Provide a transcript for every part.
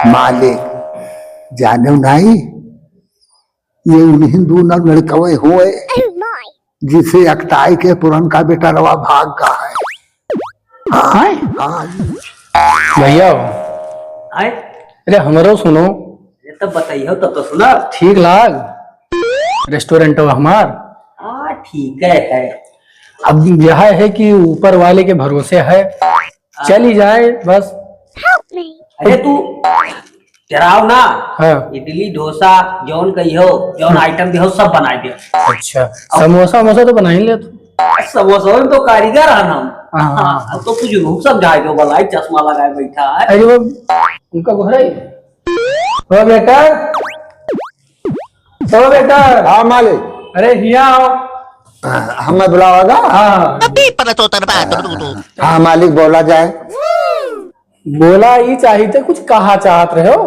मालिक जाने नहीं ये उन्हीं दो न लड़कवे हुए जिसे अकताई के पुरन का बेटा रवा भाग का है। हाँ हाँ भैया आए अरे हमरो सुनो ये तब बताइए तब तो सुना। ठीक लाग रेस्टोरेंट हमार। हाँ ठीक है। अब यह है कि ऊपर वाले के भरोसे है, चली जाए बस। अरे तू चराव ना। हाँ इडली डोसा जौन कहियो जौन आइटम दियो सब बना दे। अच्छा समोसा वमोसा तो बना ही ले तू। समोसा में तो कारीगर है हम। हाँ। अब तो कुछ रूप समझाए दो भलाई चश्मा लगाए बैठा है। अरे वो उनका घर है वो बेटा तो बेटा। हाँ मालिक अरे हिया आओ। हमें बुलावागा। हाँ हाँ मालिक बोला जाए। बोला ही चाहिए थे कुछ कहा चाहत रहे हो।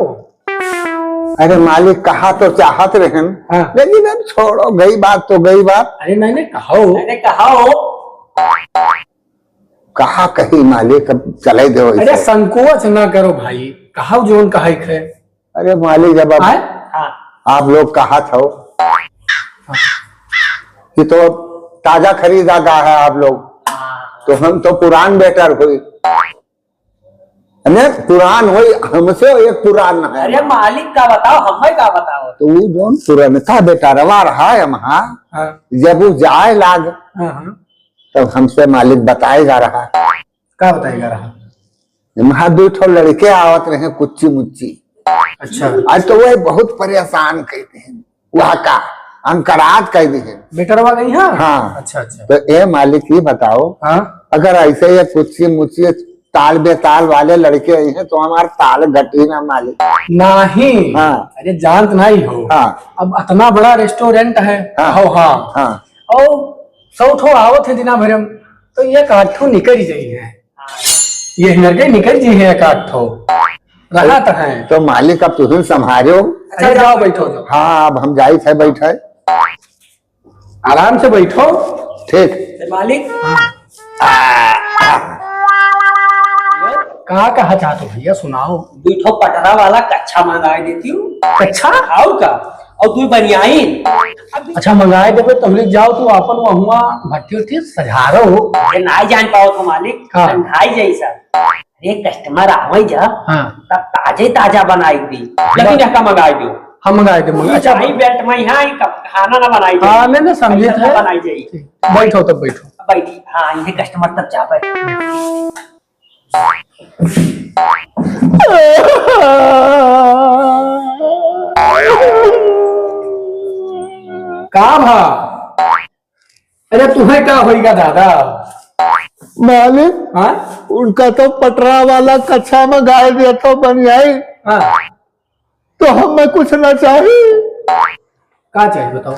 अरे मालिक कहा तो चाहत रहे हाँ। लेकिन अब छोड़ो गई बात तो गई बात। अरे मैंने कहो मैंने कहा हो कहा कही मालिक अब चले दो अरे इसे। संकोच ना करो भाई, कहा जोन कहा है। अरे मालिक जब अब हाँ। आप लोग कहा था कि तो ताजा खरीदा गा है आप लोग, तो हम तो पुरान बेटर हुई पुरान हुई हमसे एक पुरान है। अरे मालिक का बताओ हमें का बताओ। तो वो जो पुरानता बेटा रवा रहा है वहाँ हाँ। जब वो जाए लाग हाँ। तब हमसे मालिक बताएगा रहा क्या बताएगा रहा। वहाँ दो ठो लड़के आवत रहे कुच्ची मुच्ची। अच्छा आज तो वह बहुत परेशान कहते हैं वहाँ का अंकरात कह दी है बेटरवा गई। हाँ हाँ। अच्छा अच्छा। तो ये मालिक ही बताओ हाँ अगर ऐसे ये कुच्ची मुच्ची ताल बेताल वाले लड़के आई हैं तो हमारा ताल घटी ना मालिक। नहीं। हाँ। अरे जानत नहीं हो। हाँ। अब इतना बड़ा रेस्टोरेंट है। हाँ। हो हाँ हाँ और 100 ठो आवत है दिना भरम, तो ये आठ ठो निकल जाइए। ये लड़के निकल जी है एक आठ ठो राहत है। तो मालिक अब तुम संभालो। अच्छा जाओ बैठो जाओ। हाँ अब हम जाए थे बैठे आराम से बैठो। ठीक। मालिक कहा कहा चाहते हो भैया सुनाओ। दूठो पटरा वाला कच्चा मंगा देती हूँ। अच्छा और का और तू बनियाइन। अच्छा मंगाए देवे तुम लोग जाओ तो अपन वहाँ भट्टी उट्टी सजा रहो। ये नहीं जान पाओ तो मालिक हाँ। ठंडाई जैसा। अरे कस्टमर आवे जा हाँ तब ताजे ताजा बनाई दी लेकिन यहाँ मंगाई दो। हम मंगाए थे अच्छा भाई बेल्ट में यहाँ खाना ना बनाई जाए। हाँ मैंने समझे ऐसा थे। ना बनाई जाए। बैठो तब बैठो। बैठी हाँ ये कस्टमर तब जा पाए। का भा अरे तुम्हें क्या होगा दादा। मालिक हाँ उनका तो पटरा वाला कच्चा मंगाए दिया तो बनियाई हाँ तो हमें कुछ ना चाहिए। क्या चाहिए बताओ।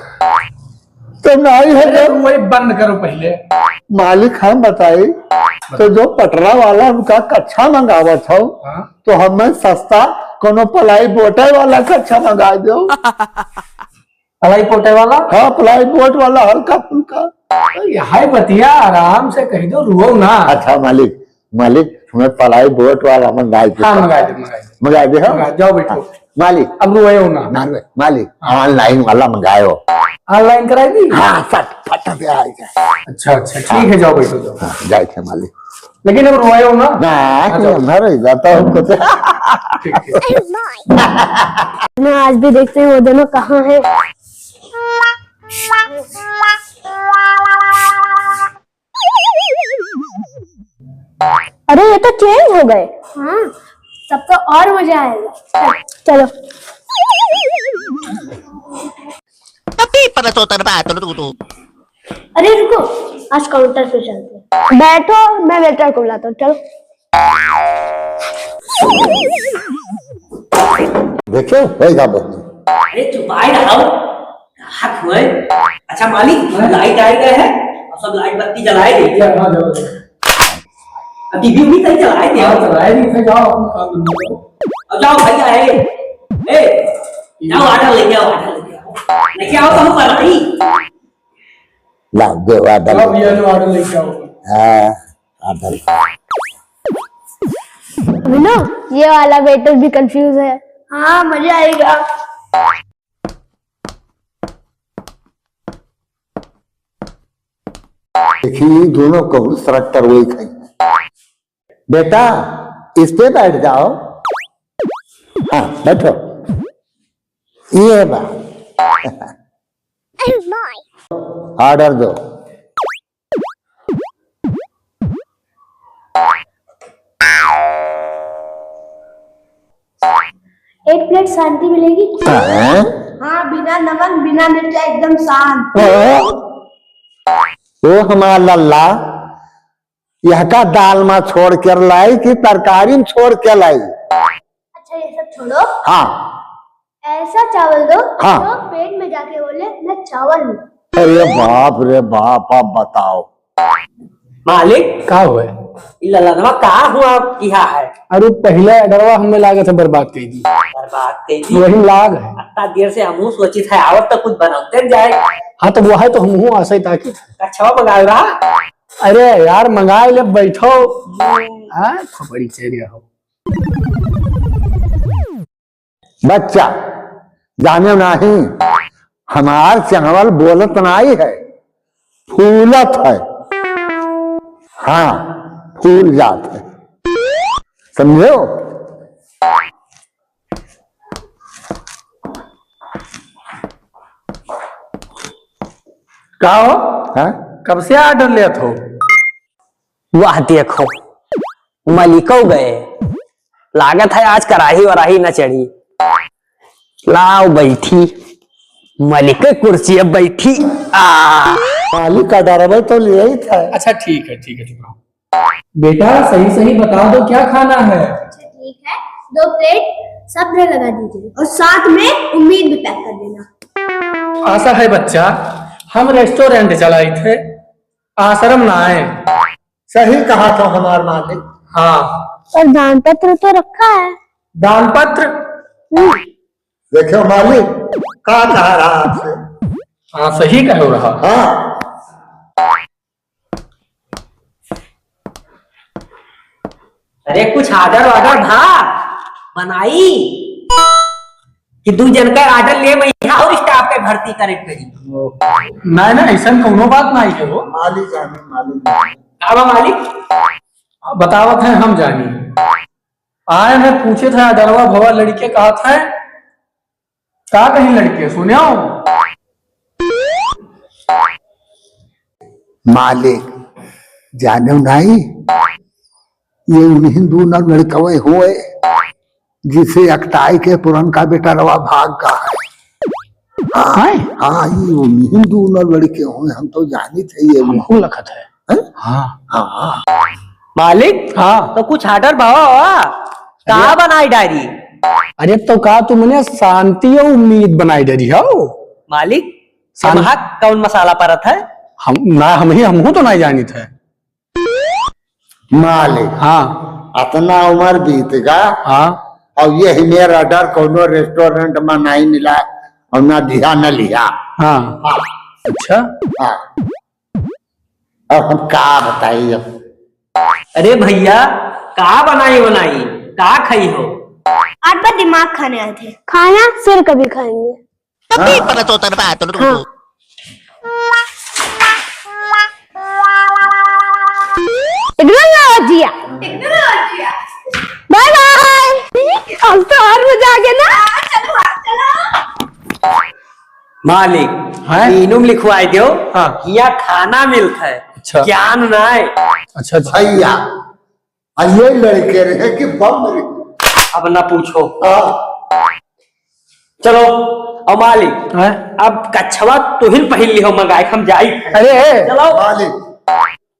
तो नहीं है अरे जब तुम वही बंद करो पहले। मालिक हम बताई तो जो पटरा वाला उनका कच्चा मंगावत हो हाँ तो हमें सस्ता कोनो पलाई बोटे वाला कच्चा मंगा दो। पलाई पोटे वाला। हाँ पलाई बोट वाला हल्का फुल्का। यहाँ बतिया आराम से कह दो रुओ ना। अच्छा मालिक मालिक हमें पलाई बोट वाला मंगा दे। हाँ मंगा दे मंगा दे मंगा दे हम। मंगा दे, जाओ बैठो। मालिक अब रुओ ना। मालिक ऑनलाइन वाला मंगायो। ऑनलाइन कराई दी। हाँ फट फट से आ जाए। अच्छा अच्छा ठीक है जाओ बैठो जाओ। हाँ जाए थे मालिक। लेकिन अब रुओ ना। नहीं जाता हूँ कुछ। ठीक है। मैं आज भी देखते हैं वो दोनों कहाँ हैं। अरे ये तो चेंज हो गए। हाँ तब तो और मजा आएगा। चलो अरे रुको आज काउंटर पे चलते हैं। बैठो मैं वेटर को बुलाता हूँ। चलो देखो होगा बहुत। अरे चुपाई रहो हाथ हुए। अच्छा मालिक लाइट आई गए हैं और सब लाइट बत्ती जलाए दे। टीवी भी तक जलाए दे। जाओ अब जाओ भैया जाओ ऑर्डर लेके आओ। ऑर्डर लेके आओ तो हम बनाई। ला दे आधा भैया जो ऑर्डर लेके आओ। हाँ आधा अभिनव, ये वाला वेटर भी कंफ्यूज है। हाँ, मजा आएगा। देखिए दोनों को सड़क पर वही खाई। बेटा इस पे बैठ जाओ। हाँ बैठो। ये बात ऑर्डर दो। एक प्लेट शांति मिलेगी? हाँ? हाँ, बिना नमक बिना मिर्चा एकदम शांत। ओ हमारा लल्ला, यह का दाल में छोड़ कर लाई कि तरकारी में छोड़ के लाई? अच्छा ये सब छोड़ो, हाँ ऐसा चावल दो हाँ। तो पेट में जाके बोले मैं चावल हूँ। अरे बाप रे बाप, आप बताओ। मालिक का हुआ? ललनवा कहा हुआ किया है? अरे पहले डरवा हमें लागे थे बर्बाद कर दी। बर्बाद कर दी। वही लाग है। इतना देर से हमहू सोचित है आवत तक कुछ बनाते जाए। हाँ तो वो है तो हम आशा ताकि कछवा मंगा रहा। अरे यार मंगाए ले बैठो। हाँ बड़ी चेरिया हो बच्चा जाने नहीं, हमार चावल बोलत नहीं है, फूलत है। हाँ फूल जात है, समझो? का हो? हाँ? कब से ऑर्डर लिया हो? वाह देखो मलिको गए, लागत है आज कराही वराही न चढ़ी। लाओ बैठी मलिक कुर्सी अब बैठी। मालिक का डरबे तो ले ही था। अच्छा ठीक है ठीक है ठीक है। बेटा सही सही बता दो क्या खाना है? अच्छा ठीक है, 2 प्लेट सब्र लगा दीजिए और साथ में उम्मीद भी पैक कर देना। आशा है बच्चा, हम रेस्टोरेंट चलाए थे, आश्रम ना आए। सही कहा था हमार मालिक। हाँ और दान पत्र तो रखा है। दान पत्र? देखो मालिक का कह रहा आपसे। हाँ सही कहो रहा। हाँ अरे कुछ ऑर्डर ऑर्डर भा बनाई कि 2 जन का ऑर्डर ले मैं यहाँ और स्टाफ के भर्ती करे करी। नहीं ना ऐसा कोनो बात नहीं है। वो मालिक जाने, मालिक का मालिक बतावत है हम जानी। आए हैं पूछे थे ऑर्डरवा भवा लड़के कहा था का कहीं लड़के सुने मालिक जाने नहीं, ये उन हिंदू न लड़कवे हुए जिसे अकताई के पुरन का बेटा रवा भाग का है। हाँ हाँ, ये उन हिंदू न लड़के हुए, हम तो जानी थे ये हमको लखत है। हाँ हाँ मालिक हाँ तो कुछ ऑर्डर भावा कहा बनाई डायरी? अरे तो कहा तुमने शांति और उम्मीद बनाई डरी हो मालिक शांति- वहाँ कौन मसाला परत है? हमहू तो नहीं जानी थे। मालिक हाँ अपना उम्र बीत गया हाँ और ये मेरा ऑर्डर कोनो रेस्टोरेंट में नहीं मिला और ना दिया न लिया। हाँ अच्छा हाँ अब हम का बताइए। अरे भैया का बनाई बनाई का खाई हो? आज बार दिमाग खाने आए थे। खाना फिर कभी खाएंगे। हाँ। Technology bye bye. अब तो और मजा आ गया ना। चलो मालिक हैं? तीनों में लिखवाई दो। हाँ। यहाँ खाना मिलता है अच्छा। ज्ञान नहीं। अच्छा अच्छा भैया ये लड़के रहे कि बम रहे। अब ना पूछो। हाँ, चलो और मालिक हैं? अब कछवा तुहिन पहन लियो मंगाई हम जाई। अरे चलो मालिक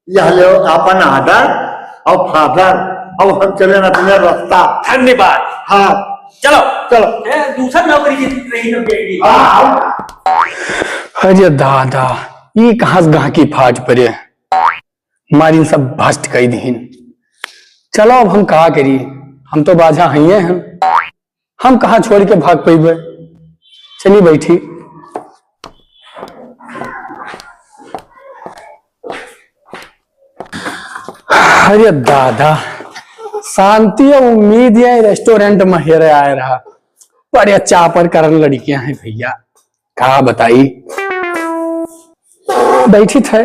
यह लो अपन आदर और फादर और हम चले अपने रास्ता। धन्यवाद। हाँ चलो चलो। दूसरा नौकरी की रही बेटी। अरे दादा ये कहाँ से गांकी फाज पड़े, हमारी सब भ्रष्ट कई दीन। चलो अब हम कहा करी, हम तो बाजा हइये हैं, हम कहाँ छोड़ के भाग पेबे। चलिए बैठी। अरे दादा शांति और उम्मीद है रेस्टोरेंट में हेरे आए रहा। बड़े चापर करन लड़कियां हैं भैया, कहा बताई। बैठी थे